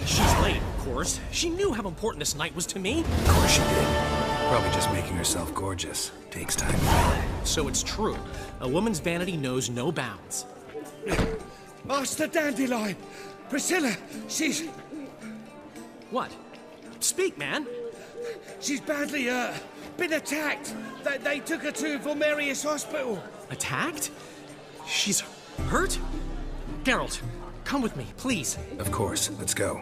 She's late, of course. She knew how important this night was to me. Of course she did. Probably just making herself gorgeous. Takes time. So it's true. A woman's vanity knows no bounds. Master Dandelion! Priscilla, she's... What? Speak, man. She's badly, been attacked. They took her to Vulmerius Hospital. Attacked? She's hurt? Geralt, come with me, please. Of course. Let's go.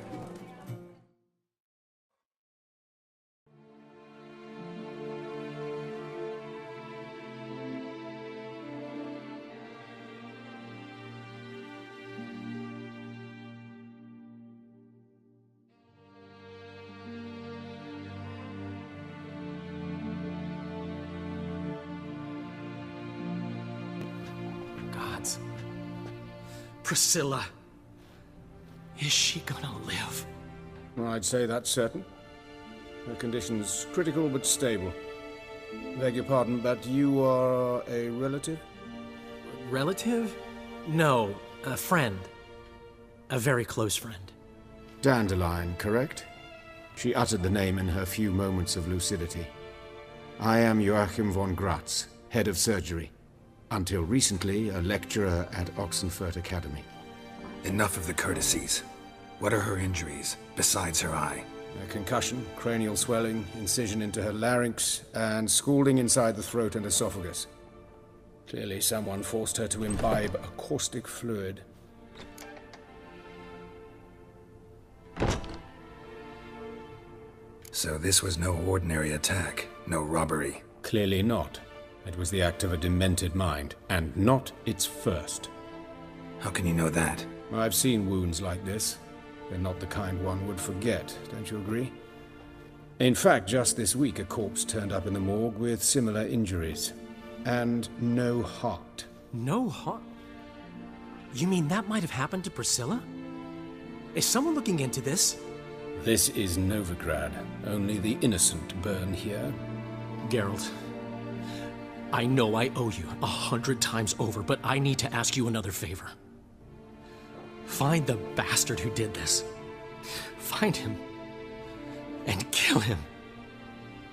Gods. Priscilla. Is she gonna live? I'd say that's certain. Her condition's critical but stable. Beg your pardon, but you are a relative? Relative? No, a friend. A very close friend. Dandelion, correct? She uttered the name in her few moments of lucidity. I am Joachim von Gratz, head of surgery. Until recently, a lecturer at Oxenfurt Academy. Enough of the courtesies. What are her injuries, besides her eye? A concussion, cranial swelling, incision into her larynx, and scalding inside the throat and esophagus. Clearly someone forced her to imbibe a caustic fluid. So this was no ordinary attack, no robbery. Clearly not. It was the act of a demented mind, and not its first. How can you know that? I've seen wounds like this. They're not the kind one would forget, don't you agree? In fact, just this week, a corpse turned up in the morgue with similar injuries. And no heart. No heart? You mean that might have happened to Priscilla? Is someone looking into this? This is Novigrad. Only the innocent burn here. Geralt, I know I owe you 100 times over, but I need to ask you another favor. Find the bastard who did this. Find him. And kill him.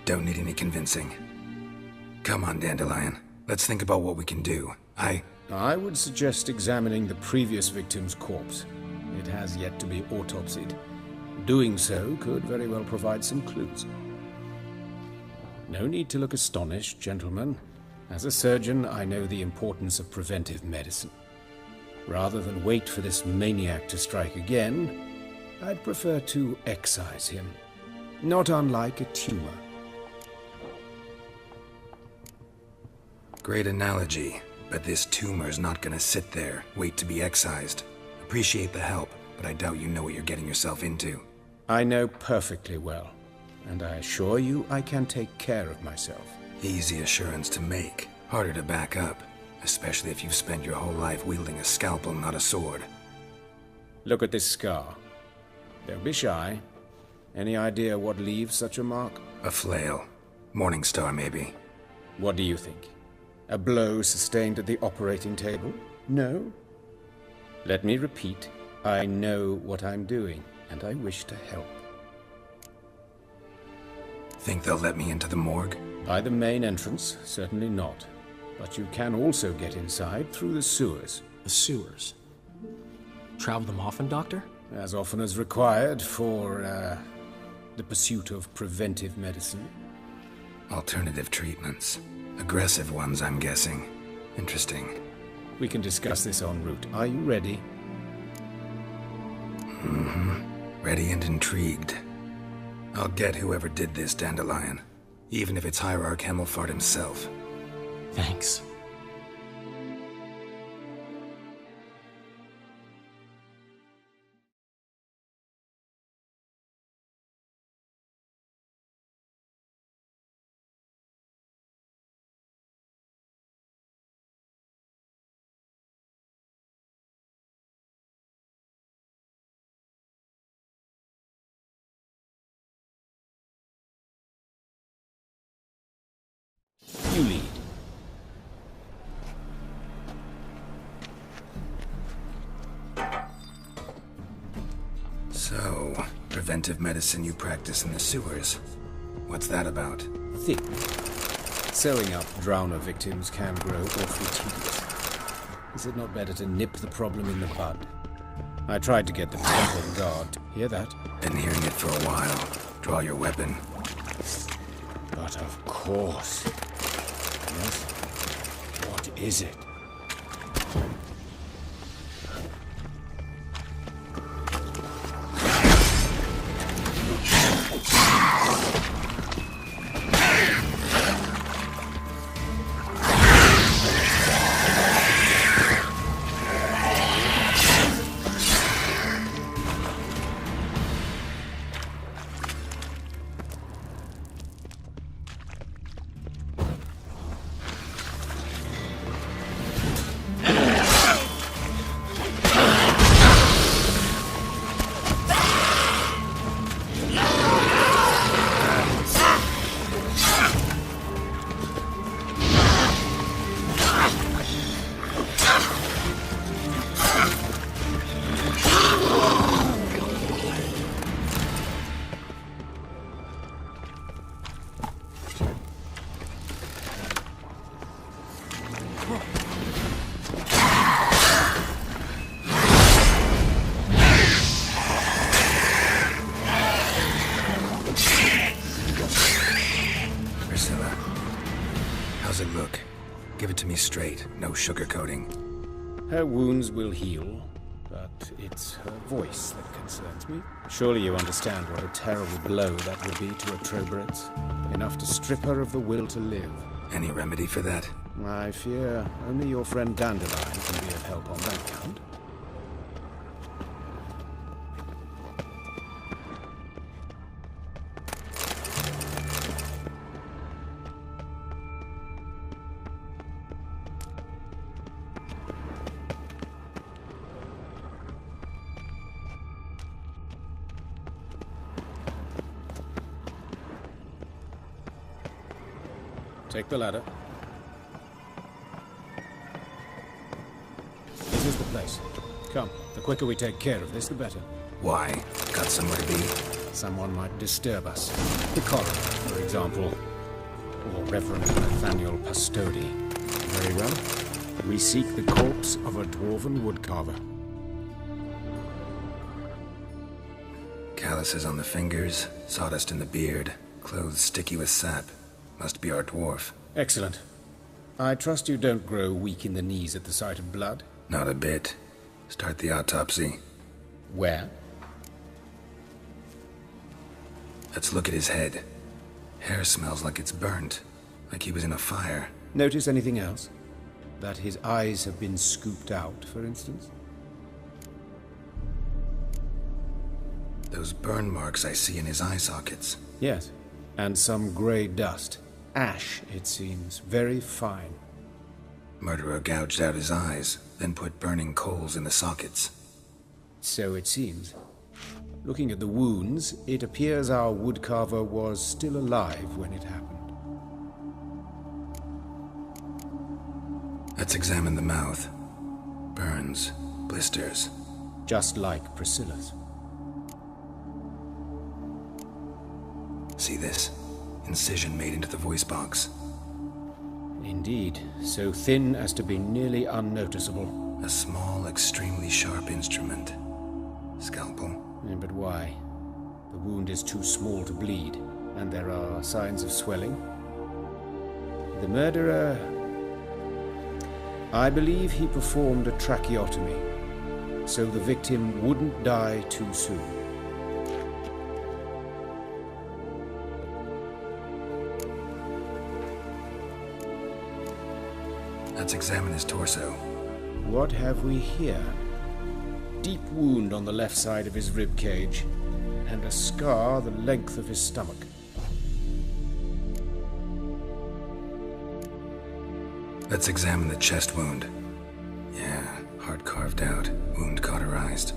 Don't need any convincing. Come on, Dandelion. Let's think about what we can do. I would suggest examining the previous victim's corpse. It has yet to be autopsied. Doing so could very well provide some clues. No need to look astonished, gentlemen. As a surgeon, I know the importance of preventive medicine. Rather than wait for this maniac to strike again, I'd prefer to excise him. Not unlike a tumor. Great analogy, but this tumor's not gonna sit there, wait to be excised. Appreciate the help, but I doubt you know what you're getting yourself into. I know perfectly well, and I assure you I can take care of myself. Easy assurance to make, harder to back up, especially if you've spent your whole life wielding a scalpel, not a sword. Look at this scar. Don't be shy. Any idea what leaves such a mark? A flail. Morning Star, maybe. What do you think? A blow sustained at the operating table? No? Let me repeat. I know what I'm doing, and I wish to help. Think they'll let me into the morgue? By the main entrance, certainly not. But you can also get inside through the sewers. The sewers? Travel them often, Doctor? As often as required for, the pursuit of preventive medicine. Alternative treatments. Aggressive ones, I'm guessing. Interesting. We can discuss this en route. Are you ready? Ready and intrigued. I'll get whoever did this, Dandelion. Even if it's Hierarch Hemmelfart himself. Thanks. You lead. So, preventive medicine you practice in the sewers. What's that about? Thick. Sewing up drowner victims can grow awfully tedious. Is it not better to nip the problem in the bud? I tried to get the temple guard to hear that. Been hearing it for a while. Draw your weapon. But of course. Yes. What is it? How's it look? Give it to me straight, no sugarcoating. Her wounds will heal, but it's her voice that concerns me. Surely you understand what a terrible blow that would be to a Trobritz. Enough to strip her of the will to live. Any remedy for that? I fear only your friend Dandelion can be of help on that count. Take the ladder. This is the place. Come, the quicker we take care of this, the better. Why? Got somewhere to be? Someone might disturb us. The coroner, for example. Or Reverend Nathaniel Pastodi. Very well. We seek the corpse of a dwarven woodcarver. Calluses on the fingers, sawdust in the beard, clothes sticky with sap. Must be our dwarf. Excellent. I trust you don't grow weak in the knees at the sight of blood? Not a bit. Start the autopsy. Where? Let's look at his head. Hair smells like it's burnt, like he was in a fire. Notice anything else? That his eyes have been scooped out, for instance? Those burn marks I see in his eye sockets. Yes, and some grey dust. Ash, it seems. Very fine. Murderer gouged out his eyes, then put burning coals in the sockets. So it seems. Looking at the wounds, it appears our woodcarver was still alive when it happened. Let's examine the mouth. Burns, blisters. Just like Priscilla's. See this? Incision made into the voice box. Indeed, so thin as to be nearly unnoticeable. A small, extremely sharp instrument. Scalpel. But why? The wound is too small to bleed, and there are signs of swelling. The murderer... I believe he performed a tracheotomy, so the victim wouldn't die too soon. Let's examine his torso. What have we here? Deep wound on the left side of his rib cage, and a scar the length of his stomach. Let's examine the chest wound. Yeah, heart carved out, wound cauterized.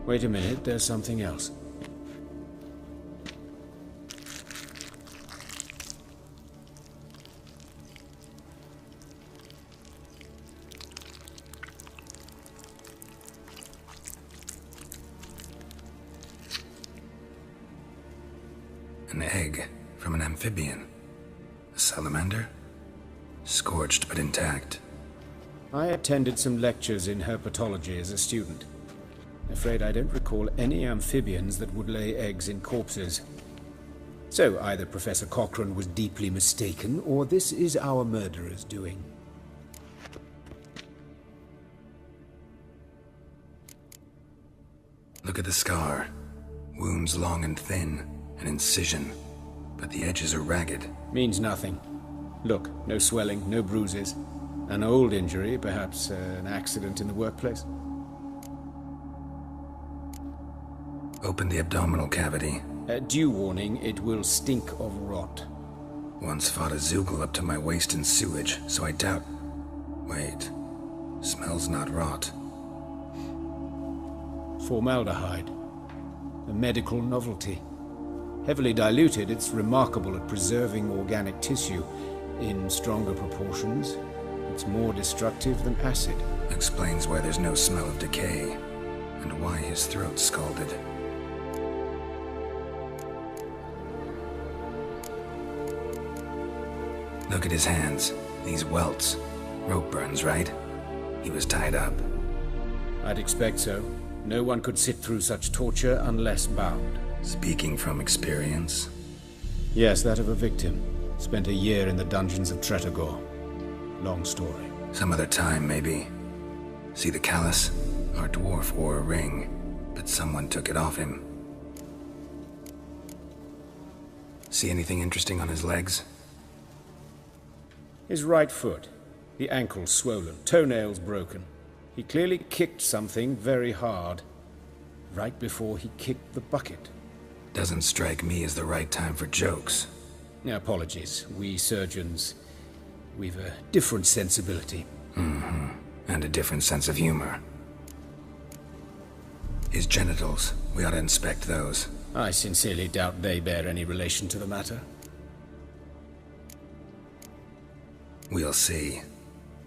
Wait a minute, there's something else. An egg from an amphibian. A salamander? Scorched but intact. I attended some lectures in herpetology as a student. Afraid I don't recall any amphibians that would lay eggs in corpses. So either Professor Cochrane was deeply mistaken, or this is our murderer's doing. Look at the scar. Wounds long and thin, an incision. But the edges are ragged. Means nothing. Look, no swelling, no bruises. An old injury, perhaps an accident in the workplace. Open the abdominal cavity. Due warning, it will stink of rot. Once fought a Zoogle up to my waist in sewage, so I doubt... Wait. Smells not rot. Formaldehyde. A medical novelty. Heavily diluted, it's remarkable at preserving organic tissue. In stronger proportions, it's more destructive than acid. Explains why there's no smell of decay, and why his throat's scalded. Look at his hands. These welts. Rope burns, right? He was tied up. I'd expect so. No one could sit through such torture unless bound. Speaking from experience? Yes, that of a victim. Spent a year in the dungeons of Tretogor. Long story. Some other time, maybe. See the callus? Our dwarf wore a ring, but someone took it off him. See anything interesting on his legs? His right foot. The ankle swollen, toenails broken. He clearly kicked something very hard. Right before he kicked the bucket. Doesn't strike me as the right time for jokes. Apologies. We surgeons, we've a different sensibility. Mm-hmm. And a different sense of humor. His genitals. We ought to inspect those. I sincerely doubt they bear any relation to the matter. We'll see.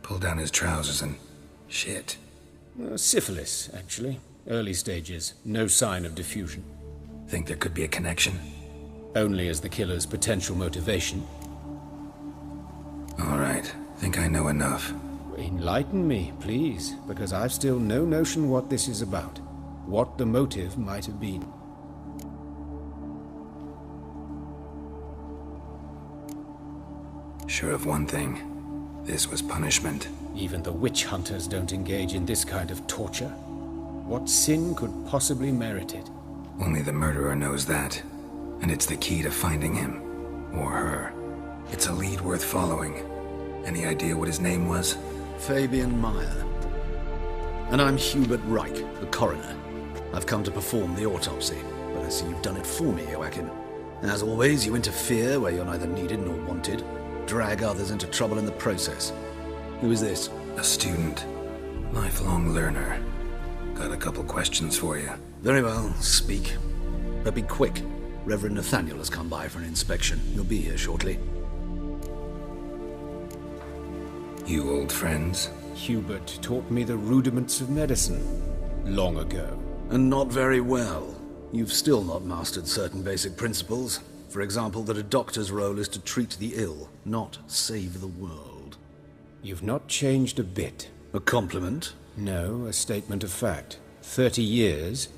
Pull down his trousers and... shit. Syphilis, actually. Early stages. No sign of diffusion. Think there could be a connection? Only as the killer's potential motivation. All right. Think I know enough. Enlighten me, please, because I've still no notion what this is about. What the motive might have been. Sure of one thing. This was punishment. Even the witch hunters don't engage in this kind of torture. What sin could possibly merit it? Only the murderer knows that. And it's the key to finding him. Or her. It's a lead worth following. Any idea what his name was? Fabian Meyer. And I'm Hubert Reich, the coroner. I've come to perform the autopsy, but I see you've done it for me, Joachim. As always, you interfere where you're neither needed nor wanted. Drag others into trouble in the process. Who is this? A student. Lifelong learner. Got a couple questions for you. Very well, speak. But be quick. Reverend Nathaniel has come by for an inspection. He'll be here shortly. You old friends? Hubert taught me the rudiments of medicine. Long ago. And not very well. You've still not mastered certain basic principles. For example, that a doctor's role is to treat the ill, not save the world. You've not changed a bit. A compliment? No, a statement of fact. 30 years,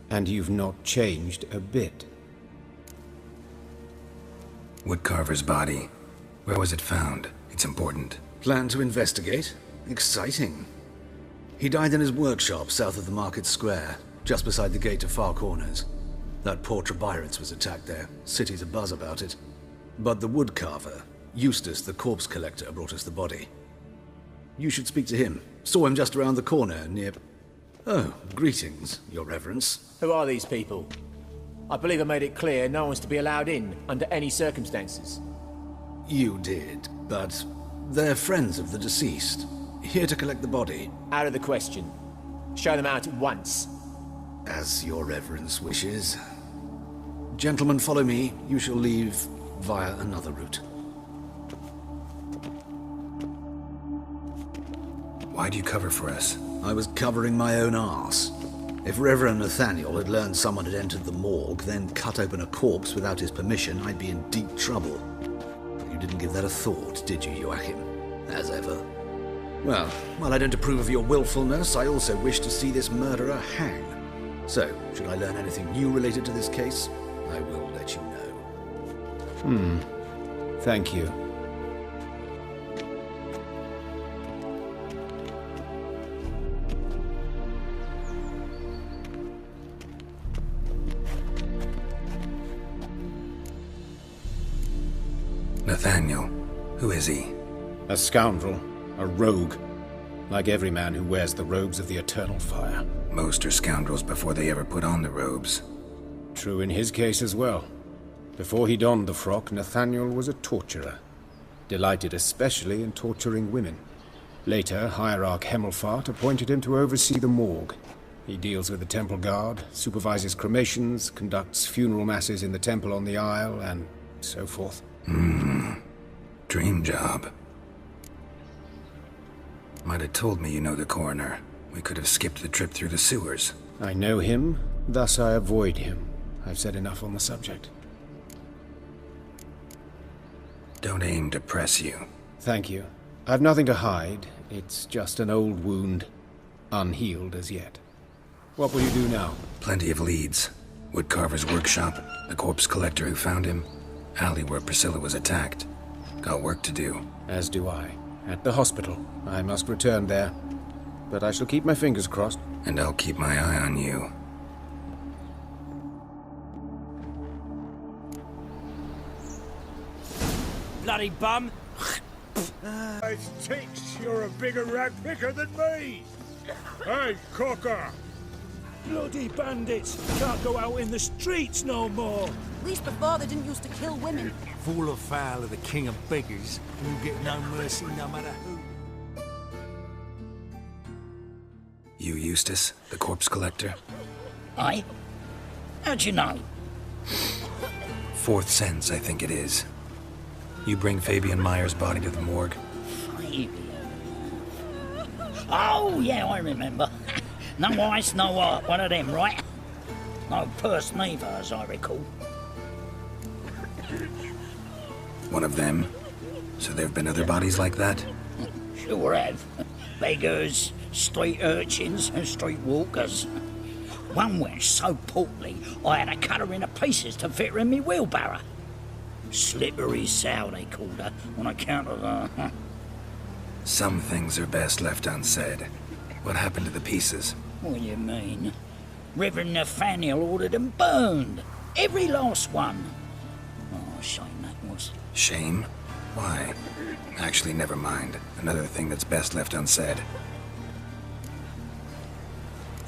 and you've not changed a bit. Woodcarver's body. Where was it found? It's important. Plan to investigate? Exciting. He died in his workshop south of the market square, just beside the gate to Far Corners. That poor Trebirates was attacked there. City's abuzz about it. But the woodcarver, Eustace the corpse collector, brought us the body. You should speak to him. Saw him just around the corner near... Oh, greetings, your reverence. Who are these people? I believe I made it clear no one's to be allowed in, under any circumstances. You did, but they're friends of the deceased. Here to collect the body. Out of the question. Show them out at once. As your reverence wishes. Gentlemen, follow me. You shall leave via another route. Why do you cover for us? I was covering my own arse. If Reverend Nathaniel had learned someone had entered the morgue, then cut open a corpse without his permission, I'd be in deep trouble. But you didn't give that a thought, did you, Joachim? As ever. Well, while I don't approve of your willfulness, I also wish to see this murderer hang. So, should I learn anything new related to this case, I will let you know. Thank you. Nathaniel, who is he? A scoundrel, a rogue, like every man who wears the robes of the eternal fire. Most are scoundrels before they ever put on the robes. True in his case as well. Before he donned the frock, Nathaniel was a torturer, delighted especially in torturing women. Later, Hierarch Hemmelfart appointed him to oversee the morgue. He deals with the temple guard, supervises cremations, conducts funeral masses in the temple on the Isle, and so forth. Dream job. Might have told me you know the coroner. We could have skipped the trip through the sewers. I know him, thus I avoid him. I've said enough on the subject. Don't aim to press you. Thank you. I've nothing to hide. It's just an old wound, unhealed as yet. What will you do now? Plenty of leads. Woodcarver's workshop, the corpse collector who found him, alley where Priscilla was attacked. Got work to do. As do I. At the hospital. I must return there. But I shall keep my fingers crossed. And I'll keep my eye on you. Bloody bum! I think you're a bigger rag picker than me. Hey, Cocker! Bloody bandits! Can't go out in the streets no more! At least before they didn't used to kill women. Fall afoul of the king of beggars, and you get no mercy no matter who. You, Eustace, the corpse collector? Aye? How'd you know? Fourth sense, I think it is. You bring Fabian Meyer's body to the morgue? Fabian? Oh, yeah, I remember. No ice, no art, one of them, right? No purse neither, as I recall. One of them? So there've been other bodies like that? Sure have. Beggars, street urchins, and street walkers. One went so portly, I had to cut her into pieces to fit her in me wheelbarrow. Slippery sow, they called her, on account of her. Some things are best left unsaid. What happened to the pieces? What do you mean? Reverend Nathaniel ordered them burned. Every last one. Oh, shame that was. Shame? Why? Actually, never mind. Another thing that's best left unsaid.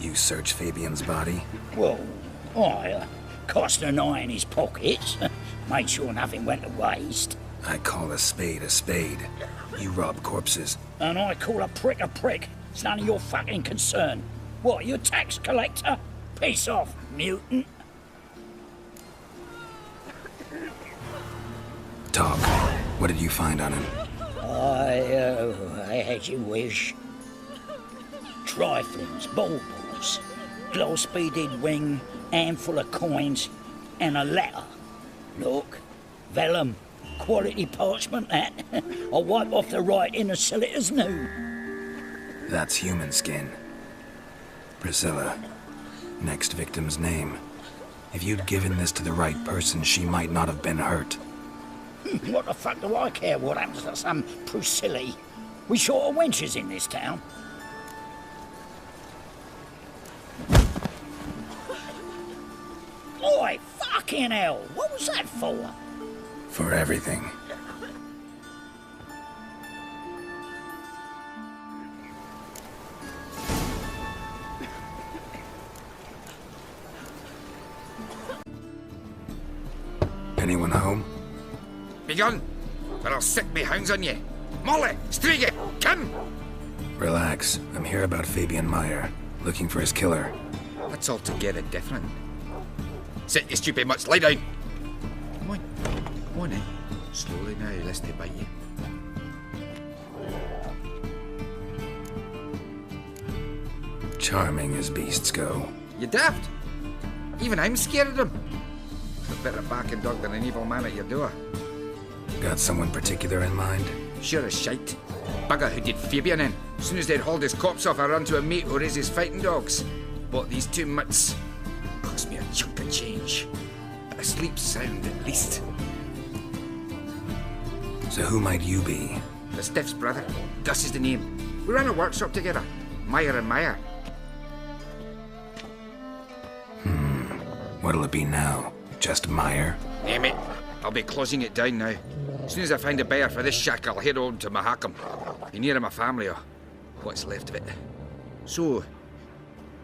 You searched Fabian's body? Well, I cast an eye in his pockets. Made sure nothing went to waste. I call a spade a spade. You rob corpses. And I call a prick a prick. It's none of your fucking concern. What, you tax collector? Piss off, mutant. Talk. What did you find on him? I had you wish. Triflings, baubles, gloss-beaded ring, handful of coins, and a letter. Look, vellum, quality parchment that. I'll wipe off the writing and sell it as new. That's human skin. Priscilla. Next victim's name. If you'd given this to the right person, she might not have been hurt. What the fuck do I care what happens to some Priscilla? We short of wenches in this town. Oi, fucking hell! What was that for? For everything. Anyone home? Begone, or I'll set me hounds on you. Molly, Striege, come! Relax. I'm here about Fabian Meyer, looking for his killer. That's altogether different. Sit, you stupid mutts, lie down. Come on then. Slowly now, lest they bite you. Charming as beasts go. You daft? Even I'm scared of him. A better backing dog than an evil man at your door. Got someone particular in mind? Sure as shite. Bugger who did Fabian in. As soon as they'd hauled his corpse off, I run to a mate who raises fighting dogs. Bought these 2 mutts. Cost me a chunk of change. But I sleep sound at least. So who might you be? The Stiff's brother. Gus is the name. We ran a workshop together. Meyer and Meyer. What'll it be now? Just Meyer? Hey mate, I'll be closing it down now. As soon as I find a buyer for this shack, I'll head on to Mahakam. Be near my family or what's left of it. So,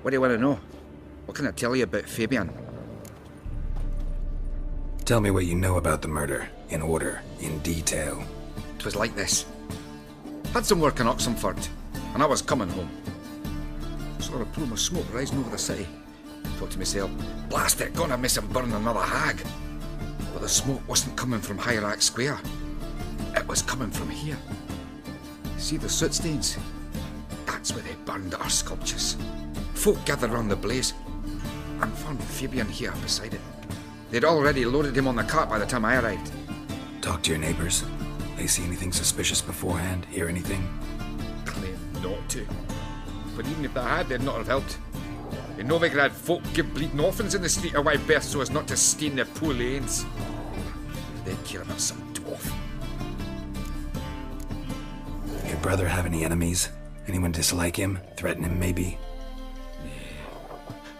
what do you want to know? What can I tell you about Fabian? Tell me what you know about the murder, in order, in detail. 'Twas like this. Had some work in Oxenford, and I was coming home. Saw a plume of smoke rising over the city. Thought to myself, blast it, gonna miss him burn another hag. But the smoke wasn't coming from Hierarch Square. It was coming from here. See the soot stains? That's where they burned our sculptures. Folk gathered round the blaze and found Fabian here beside it. They'd already loaded him on the cart by the time I arrived. Talk to your neighbors. They see anything suspicious beforehand? Hear anything? Claim not to. But even if they had, they'd not have helped. In Novigrad, folk give bleeding orphans in the street a wide berth so as not to stain their poor lanes. They'd care about some dwarf. Your brother have any enemies? Anyone dislike him? Threaten him, maybe?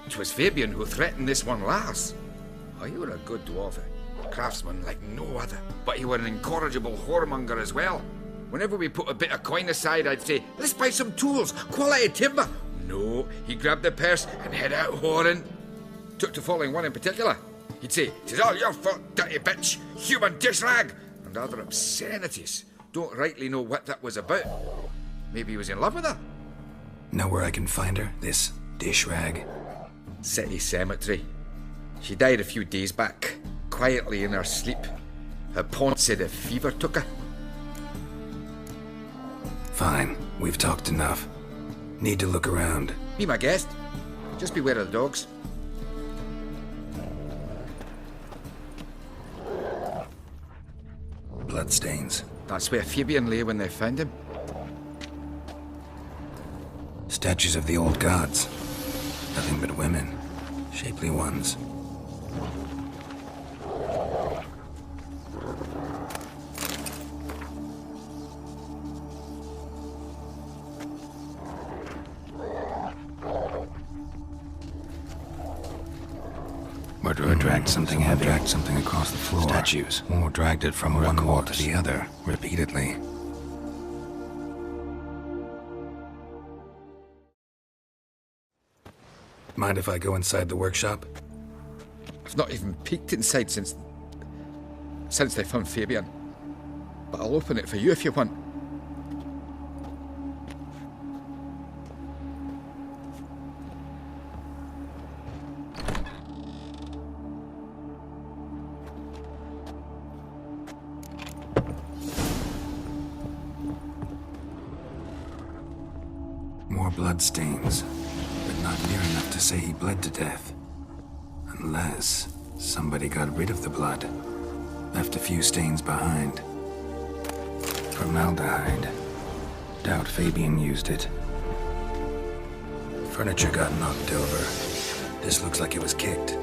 'Twas Fabian who threatened this one last. Oh, you were a good dwarf, craftsman like no other. But you were an incorrigible whoremonger as well. Whenever we put a bit of coin aside, I'd say, let's buy some tools, quality timber. No, he grabbed the purse and head out whoring. Took to following one in particular. He'd say, "'Tis all your fault, dirty bitch, human dish rag," and other obscenities. Don't rightly know what that was about. Maybe he was in love with her. Know where I can find her, this dish rag? City cemetery. She died a few days back, quietly in her sleep. Her pawn said a fever took her. Fine, we've talked enough. Need to look around. Be my guest. Just beware of the dogs. Bloodstains. That's where Fabian lay when they found him. Statues of the old gods. Nothing but women. Shapely ones. Murderer dragged something heavy. Dragged something across the floor. Statues. Or dragged it from one wall to the other, repeatedly. Mind if I go inside the workshop? I've not even peeked inside since they found Fabian. But I'll open it for you if you want. More bloodstains, but not near enough to say he bled to death. Unless somebody got rid of the blood, left a few stains behind. Formaldehyde. Doubt Fabian used it. Furniture got knocked over. This looks like it was kicked.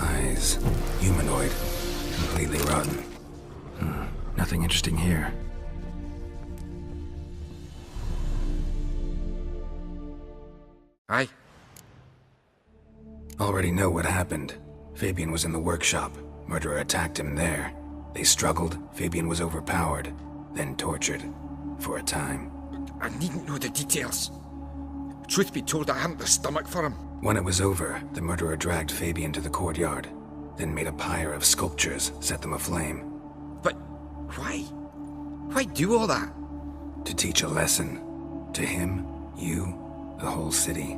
Eyes. Humanoid. Completely rotten. Nothing interesting here. Aye. Already know what happened. Fabian was in the workshop. Murderer attacked him there. They struggled. Fabian was overpowered, then tortured. For a time. I needn't know the details. Truth be told, I hadn't the stomach for him. When it was over, the murderer dragged Fabian to the courtyard, then made a pyre of sculptures, set them aflame. But why? Why do all that? To teach a lesson. To him, you, the whole city.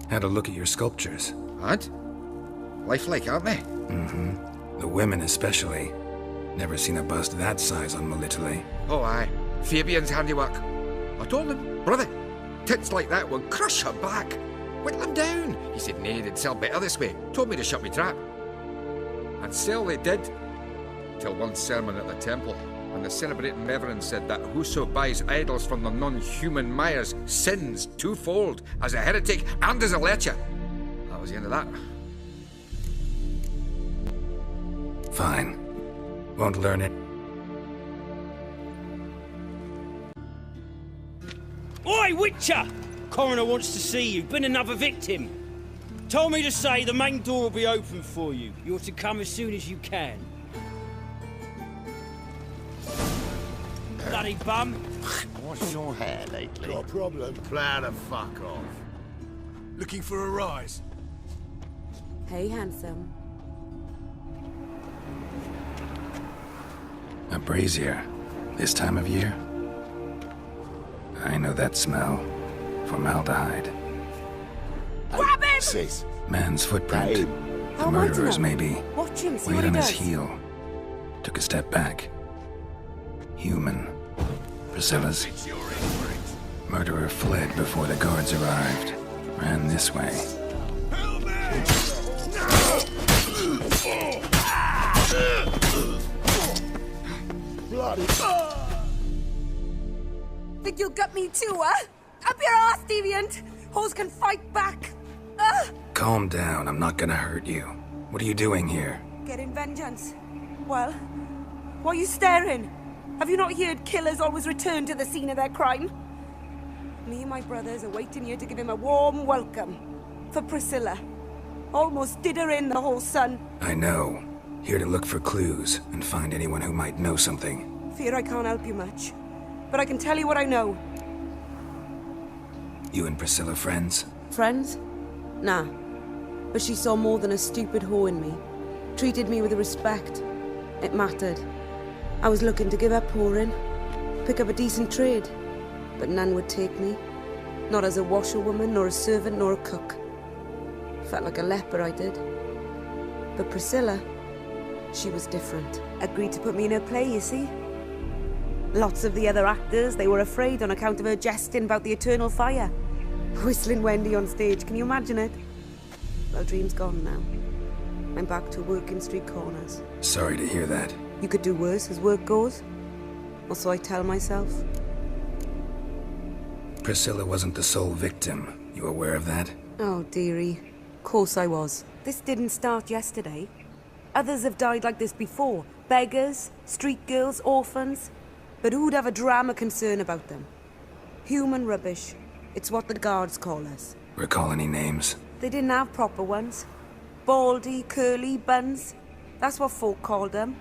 Had a look at your sculptures. Had? Lifelike, aren't they? Mm-hmm. The women especially. Never seen a bust that size on Melitele. Oh, aye. Fabian's handiwork. I told him, brother, tits like that will crush her back. Whittle him down. He said, nay, they'd sell better this way. Told me to shut me trap. And sell they did. Till one sermon at the temple, when the celebrating reverend said that whoso buys idols from the non-human Myers sins twofold, as a heretic and as a lecher. That was the end of that. Fine. Won't learn it. Oi, Witcher! Coroner wants to see you. Been another victim. Told me to say the main door will be open for you. You're to come as soon as you can. Bloody bum. What's your hair lately? Got a problem? Plan to fuck off. Looking for a rise? Hey, handsome. A brazier. This time of year? I know that smell. Formaldehyde. Grab him! Sis. Man's footprint. How The am I to murderer's know? maybe. Watch him, see Weight what he on his does. heel. Took a step back. Human. Priscilla's. Murderer fled before the guards arrived. Ran this way. Bloody. Think you'll gut me too, huh? Up your ass, deviant! Hoes can fight back! Calm down, I'm not gonna hurt you. What are you doing here? Getting vengeance. Well, why are you staring? Have you not heard killers always return to the scene of their crime? Me and my brothers are waiting here to give him a warm welcome. For Priscilla. Almost did her in, the whole son. I know. Here to look for clues and find anyone who might know something. Fear I can't help you much. But I can tell you what I know. You and Priscilla friends? Friends? Nah. But she saw more than a stupid whore in me. Treated me with respect. It mattered. I was looking to give up whoring. Pick up a decent trade. But none would take me. Not as a washerwoman, nor a servant, nor a cook. Felt like a leper, I did. But Priscilla, she was different. Agreed to put me in her play, you see? Lots of the other actors, they were afraid on account of her jesting about the eternal fire. Whistling Wendy on stage, can you imagine it? Well, dream's gone now. I'm back to working street corners. Sorry to hear that. You could do worse as work goes. Or so I tell myself. Priscilla wasn't the sole victim. You aware of that? Oh, dearie. Course I was. This didn't start yesterday. Others have died like this before. Beggars, street girls, orphans. But who'd have a drama concern about them? Human rubbish. It's what the guards call us. Recall any names? They didn't have proper ones. Baldy, curly, buns. That's what folk called them.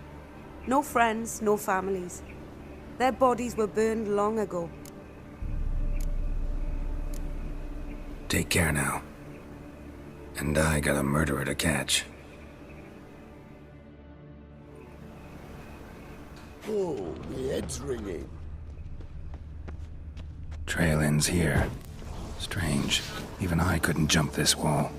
No friends, no families. Their bodies were burned long ago. Take care now. And I got a murderer to catch. Oh, my head's ringing. Trail ends here. Strange. Even I couldn't jump this wall.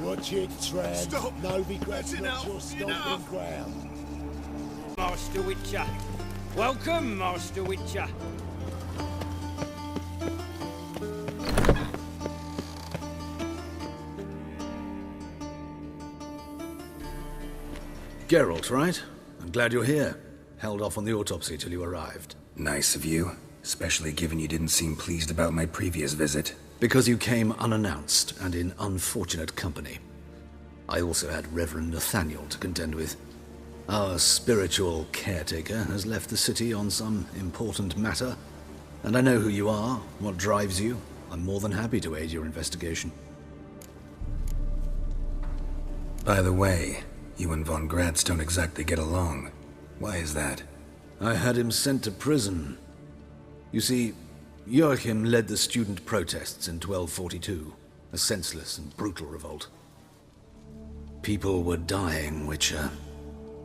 Watch it, Trad. Stop. No regrets, That's not enough. your stomping Enough. ground. Master Witcher. Welcome, Master Witcher. Geralt, right? I'm glad you're here. Held off on the autopsy till you arrived. Nice of you. Especially given you didn't seem pleased about my previous visit. Because you came unannounced and in unfortunate company. I also had Reverend Nathaniel to contend with. Our spiritual caretaker has left the city on some important matter. And I know who you are, what drives you. I'm more than happy to aid your investigation. By the way, you and Von Gratz don't exactly get along. Why is that? I had him sent to prison. You see, Joachim led the student protests in 1242, a senseless and brutal revolt. People were dying, Witcher.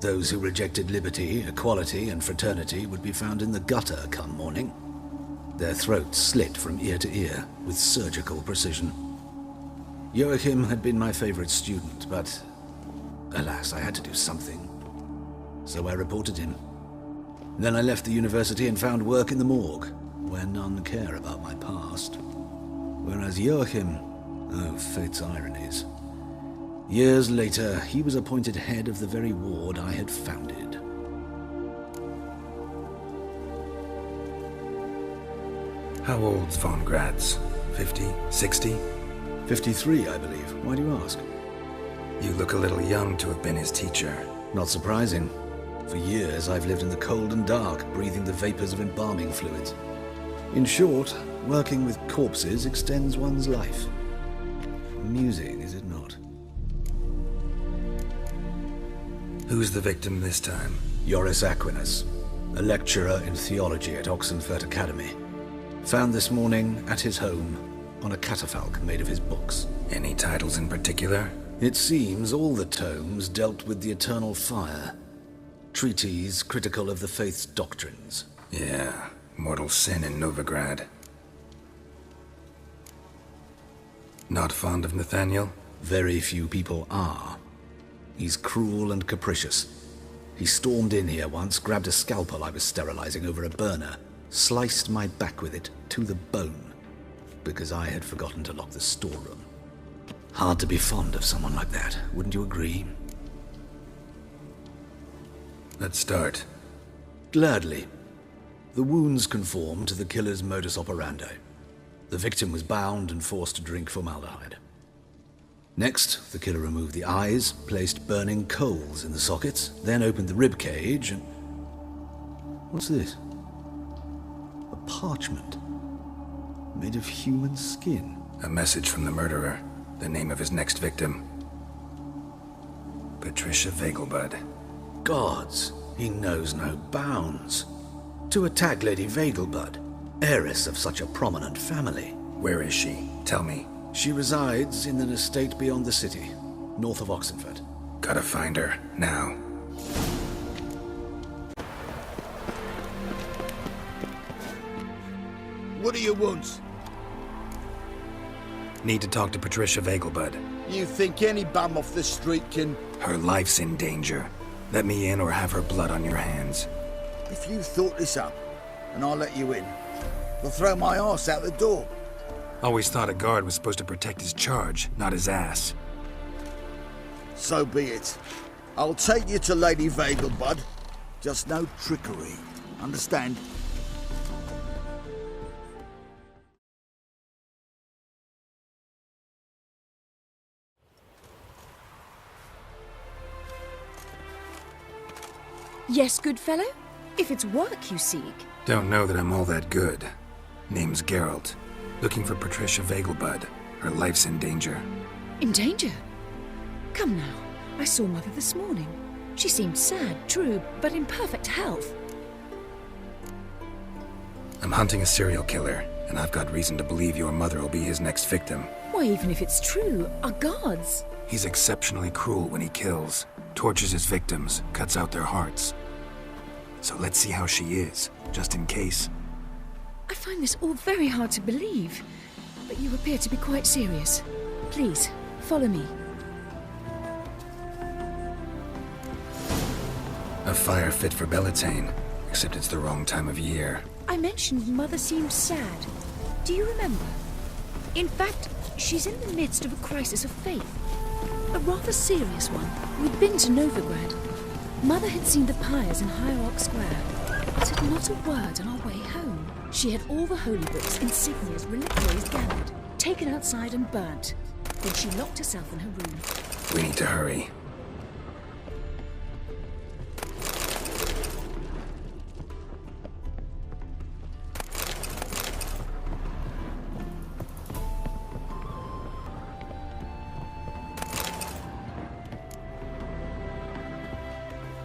Those who rejected liberty, equality, and fraternity would be found in the gutter come morning. their throats slit from ear to ear with surgical precision. Joachim had been my favorite student, but alas, I had to do something. So I reported him. Then I left the university and found work in the morgue, where none care about my past. Whereas Joachim, oh, fate's ironies. Years later, he was appointed head of the very ward I had founded. How old's von Graz? 50? 60? 53, I believe. Why do you ask? You look a little young to have been his teacher. Not surprising. For years, I've lived in the cold and dark, breathing the vapors of embalming fluids. In short, working with corpses extends one's life. Amusing, is it not? Who's the victim this time? Joris Aquinas, a lecturer in theology at Oxenfurt Academy. Found this morning at his home on a catafalque made of his books. Any titles in particular? It seems all the tomes dealt with the eternal fire. Treatises critical of the faith's doctrines. Yeah, mortal sin in Novigrad. Not fond of Nathaniel? Very few people are. He's cruel and capricious. He stormed in here once, grabbed a scalpel I was sterilizing over a burner, sliced my back with it to the bone, because I had forgotten to lock the storeroom. Hard to be fond of someone like that, wouldn't you agree? Let's start. Gladly. The wounds conform to the killer's modus operandi. The victim was bound and forced to drink formaldehyde. Next, the killer removed the eyes, placed burning coals in the sockets, then opened the rib cage and... What's this? A parchment. Made of human skin. A message from the murderer. The name of his next victim. Patricia Vegelbud. Gods, he knows no bounds. To attack Lady Vegelbud, heiress of such a prominent family. Where is she? Tell me. She resides in an estate beyond the city, north of Oxenfurt. Gotta find her, now. What do you want? Need to talk to Patricia Vegelbud. You think any bum off the street can... Her life's in danger. Let me in or have her blood on your hands. If you thought this up, and I'll let you in, I'll throw my arse out the door. Always thought a guard was supposed to protect his charge, not his ass. So be it. I'll take you to Lady Vegelbud. Just no trickery. Understand? Yes, good fellow? If it's work you seek. Don't know that I'm all that good. Name's Geralt. Looking for Patricia Vegelbud. Her life's in danger. In danger? Come now. I saw Mother this morning. She seemed sad, true, but in perfect health. I'm hunting a serial killer, and I've got reason to believe your mother will be his next victim. Why, even if it's true, our gods. He's exceptionally cruel when he kills, tortures his victims, cuts out their hearts. So let's see how she is, just in case. I find this all very hard to believe, but you appear to be quite serious. Please, follow me. A fire fit for Bellatane, except it's the wrong time of year. I mentioned Mother seemed sad. Do you remember? In fact, she's in the midst of a crisis of faith. A rather serious one. We'd been to Novigrad. Mother had seen the pyres in Hierarch Square, but had not a word on our way home. She had all the holy books, insignias, reliquaries gathered, taken outside and burnt. Then she locked herself in her room. We need to hurry.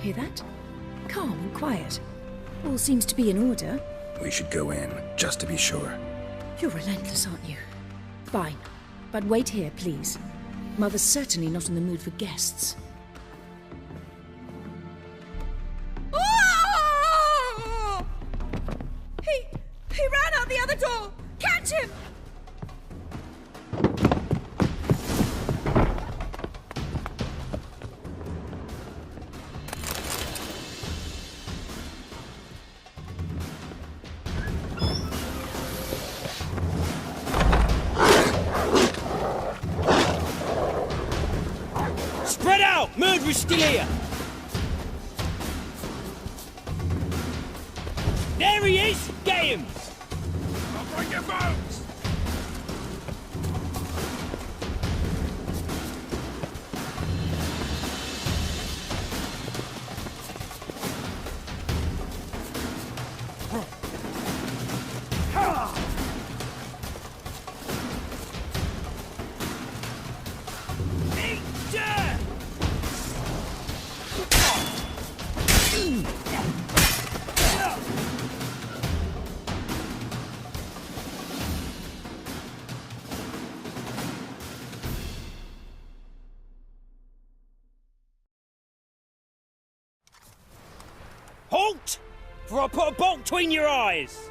Hear that? Calm and quiet. All seems to be in order. We should go in, just to be sure. You're relentless, aren't you? Fine. But wait here, please. Mother's certainly not in the mood for guests. He ran out the other murderer's still here! There he is! Get him! I'll bring your boats! Halt! For I put a bolt between your eyes!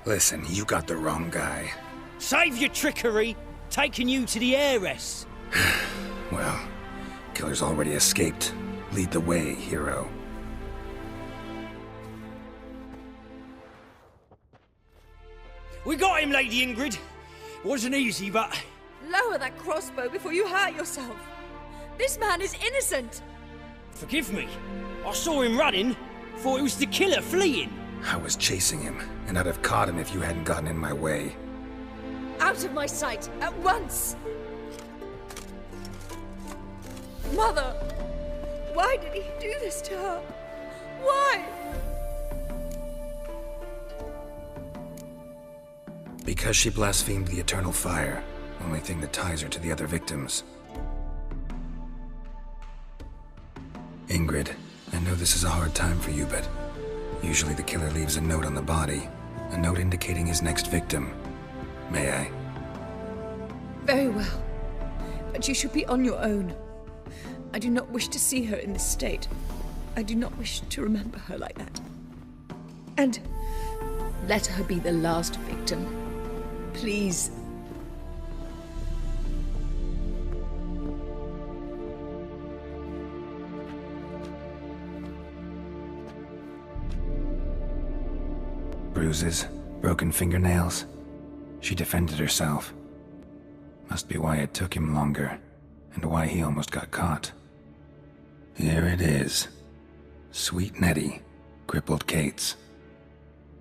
Listen, you got the wrong guy. Save your trickery, taking you to the heiress. Well, killer's already escaped. Lead the way, hero. We got him, Lady Ingrid. Wasn't easy, but... Lower that crossbow before you hurt yourself. This man is innocent. Forgive me. I saw him running. Thought it was the killer fleeing. I was chasing him, and I'd have caught him if you hadn't gotten in my way. Out of my sight, at once! Mother! Why did he do this to her? Why? Because she blasphemed the eternal fire. Only thing that ties her to the other victims. Ingrid, I know this is a hard time for you, but usually the killer leaves a note on the body. A note indicating his next victim. May I? Very well. But you should be on your own. I do not wish to see her in this state. I do not wish to remember her like that. And let her be the last victim. Please. Bruises, broken fingernails. She defended herself. Must be why it took him longer, and why he almost got caught. Here it is. Sweet Nettie, crippled Kate's.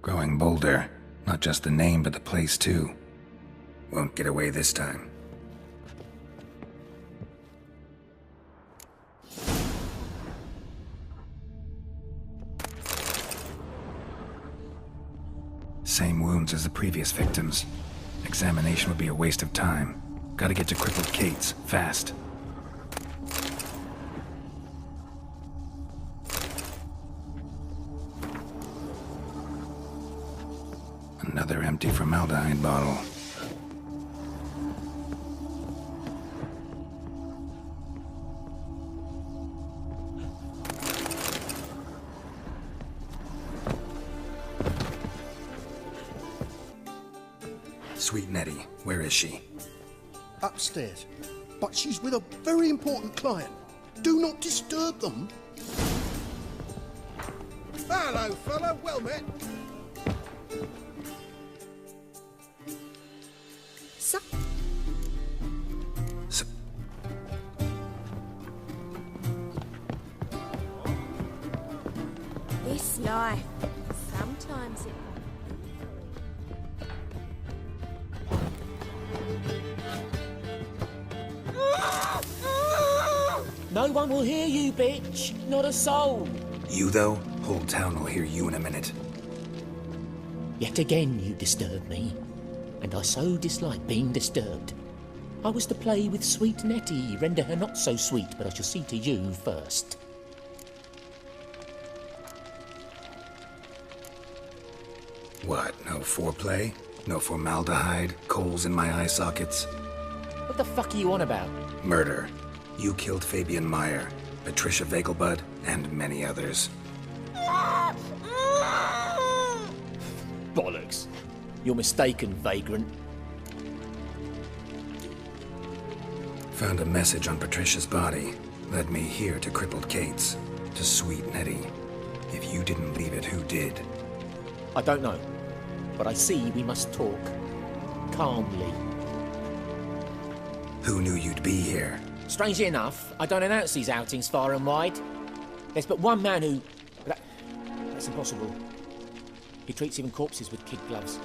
Growing bolder, not just the name but the place too. Won't get away this time. Same wounds as the previous victims. Examination would be a waste of time. Gotta get to crippled Kate's, fast. Another empty formaldehyde bottle. Sweet Nettie, where is she? Upstairs. But she's with a very important client. Do not disturb them. Hello, fella. Well met. This life, sometimes it... No one will hear you, bitch. Not a soul. You, though? Whole town will hear you in a minute. Yet again you disturb me, and I so dislike being disturbed. I was to play with sweet Nettie, render her not so sweet, but I shall see to you first. What, no foreplay? No formaldehyde? Coals in my eye sockets? What the fuck are you on about? Murder. You killed Fabian Meyer, Patricia Vegelbud, and many others. Bollocks. You're mistaken, vagrant. Found a message on Patricia's body. Led me here to crippled Kate's. To sweet Nettie. If you didn't leave it, who did? I don't know. But I see we must talk. Calmly. Who knew you'd be here? Strangely enough, I don't announce these outings far and wide. There's but one man who... That's impossible. He treats even corpses with kid gloves.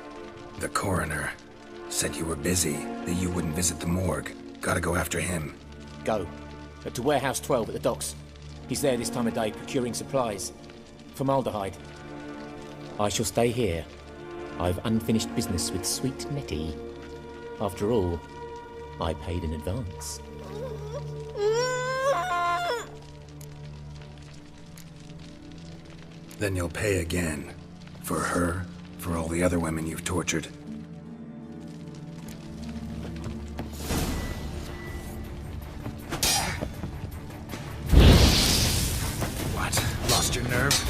The coroner said you were busy, that you wouldn't visit the morgue. Gotta go after him. Go. To Warehouse 12 at the docks. He's there this time of day, procuring supplies. Formaldehyde. I shall stay here. I've unfinished business with sweet Nettie. After all, I paid in advance. Then you'll pay again. For her, for all the other women you've tortured. What? Lost your nerve?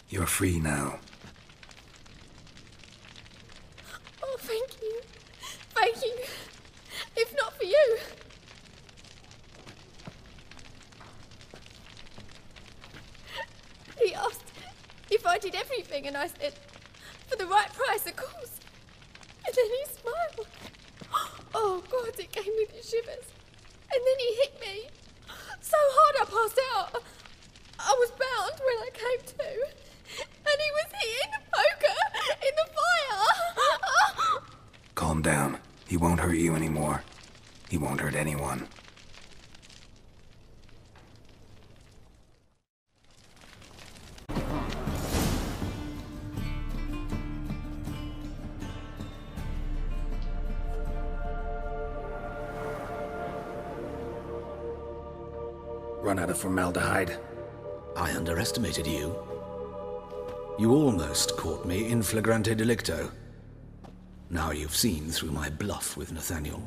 You're free now. Oh, thank you. Thank you. If not for you. He asked if I did everything, and I said, for the right price, of course. And then he smiled. Oh, God, it gave me the shivers. And then he hit me so hard I passed out. I was bound when I came to. And he was hitting the poker in the fire. Calm down. He won't hurt you anymore. He won't hurt anyone. Run out of formaldehyde? I underestimated you. You almost caught me in flagrante delicto. Now you've seen through my bluff with Nathaniel.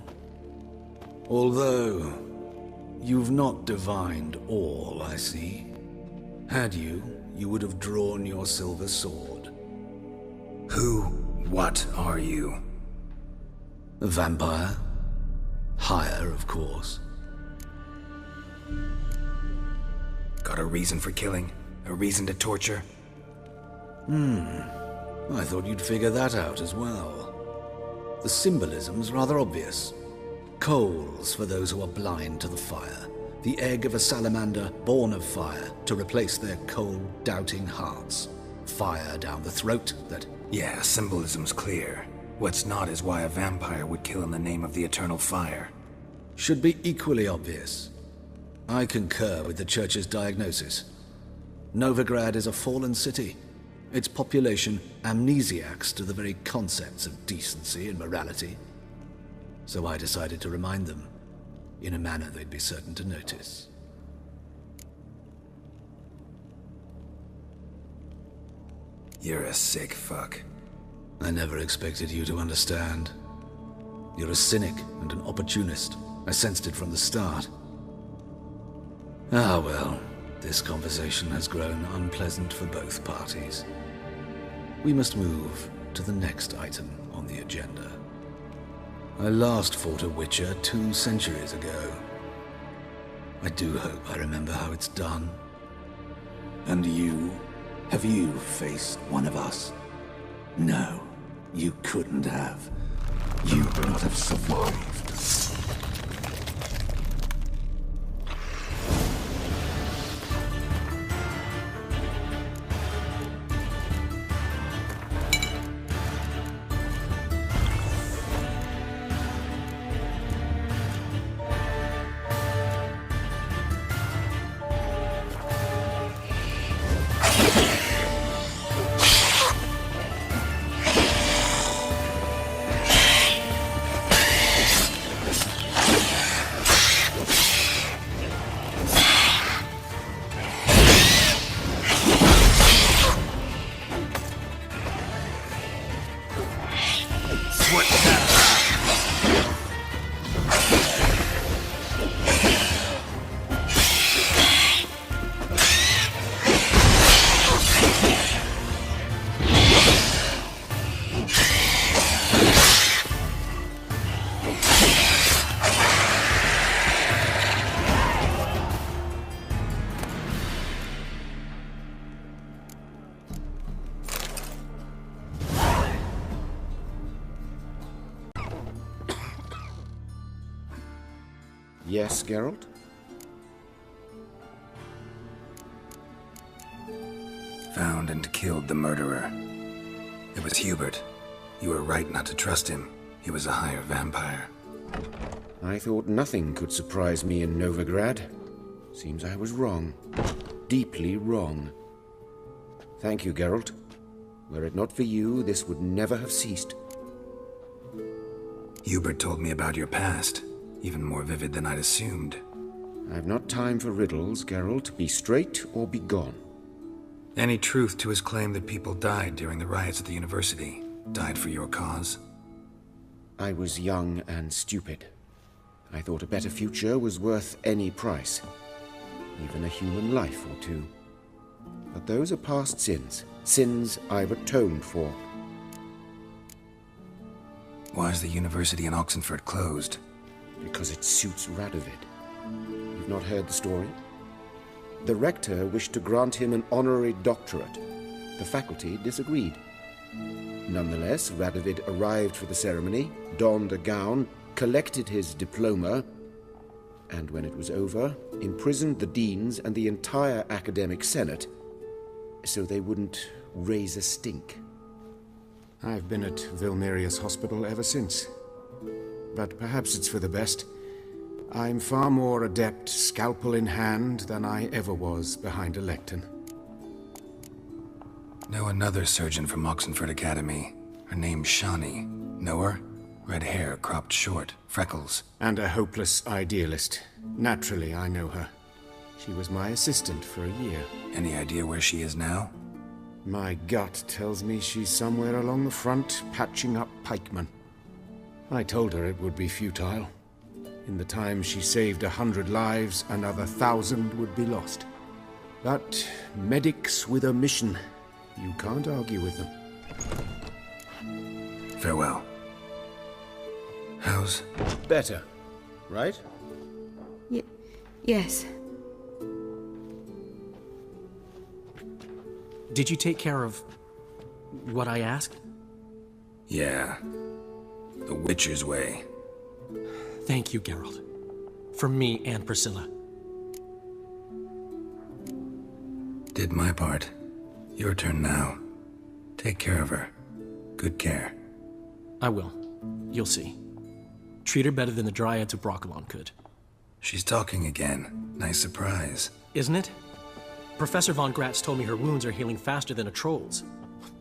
Although, you've not divined all, I see. Had you, you would have drawn your silver sword. What are you? A vampire. Higher, of course. Got a reason for killing? A reason to torture? I thought you'd figure that out as well. The symbolism's rather obvious. Coals for those who are blind to the fire. The egg of a salamander born of fire to replace their cold-doubting hearts. Fire down the throat that... Yeah, symbolism's clear. What's not is why a vampire would kill in the name of the eternal fire. Should be equally obvious. I concur with the Church's diagnosis. Novigrad is a fallen city. Its population amnesiacs to the very concepts of decency and morality. So I decided to remind them, in a manner they'd be certain to notice. You're a sick fuck. I never expected you to understand. You're a cynic and an opportunist. I sensed it from the start. Ah well, this conversation has grown unpleasant for both parties. We must move to the next item on the agenda. I last fought a Witcher 2 centuries ago. I do hope I remember how it's done. And you? Have you faced one of us? No, you couldn't have. You would not have survived. Yes, Geralt? Found and killed the murderer. It was Hubert. You were right not to trust him. He was a higher vampire. I thought nothing could surprise me in Novigrad. Seems I was wrong. Deeply wrong. Thank you, Geralt. Were it not for you, this would never have ceased. Hubert told me about your past, even more vivid than I'd assumed. I've not time for riddles, Geralt. Be straight or be gone. Any truth to his claim that people died during the riots at the university? Died for your cause? I was young and stupid. I thought a better future was worth any price. Even a human life or two. But those are past sins. Sins I've atoned for. Why is the university in Oxenford closed? Because it suits Radovid. You've not heard the story? The rector wished to grant him an honorary doctorate. The faculty disagreed. Nonetheless, Radovid arrived for the ceremony, donned a gown, collected his diploma, and when it was over, imprisoned the deans and the entire academic senate so they wouldn't raise a stink. I've been at Vilmerius Hospital ever since. But perhaps it's for the best. I'm far more adept, scalpel in hand, than I ever was behind a lectern. Know another surgeon from Oxenford Academy. Her name's Shawnee. Know her? Red hair, cropped short, freckles. And a hopeless idealist. Naturally, I know her. She was my assistant for a year. Any idea where she is now? My gut tells me she's somewhere along the front, patching up pikemen. I told her it would be futile. In the time she saved 100 lives, another 1,000 would be lost. But medics with a mission, you can't argue with them. Farewell. How's... Better, right? Yes. Did you take care of what I asked? Yeah. The Witcher's way. Thank you, Geralt. From me and Priscilla. Did my part. Your turn now. Take care of her. Good care. I will. You'll see. Treat her better than the Dryads of Brokilon could. She's talking again. Nice surprise. Isn't it? Professor von Gratz told me her wounds are healing faster than a troll's.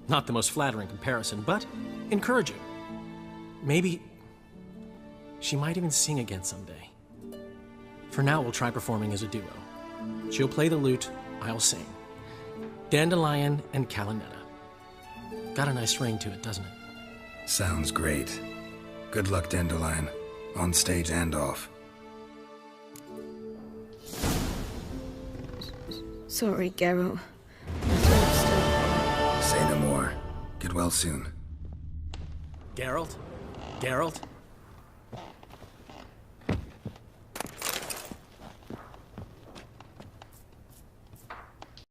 Not the most flattering comparison, but encouraging. Maybe she might even sing again someday. For now, we'll try performing as a duo. She'll play the lute, I'll sing. Dandelion and Calinetta. Got a nice ring to it, doesn't it? Sounds great. Good luck, Dandelion. On stage and off. Sorry, Geralt. Say no more. Get well soon. Geralt? Geralt?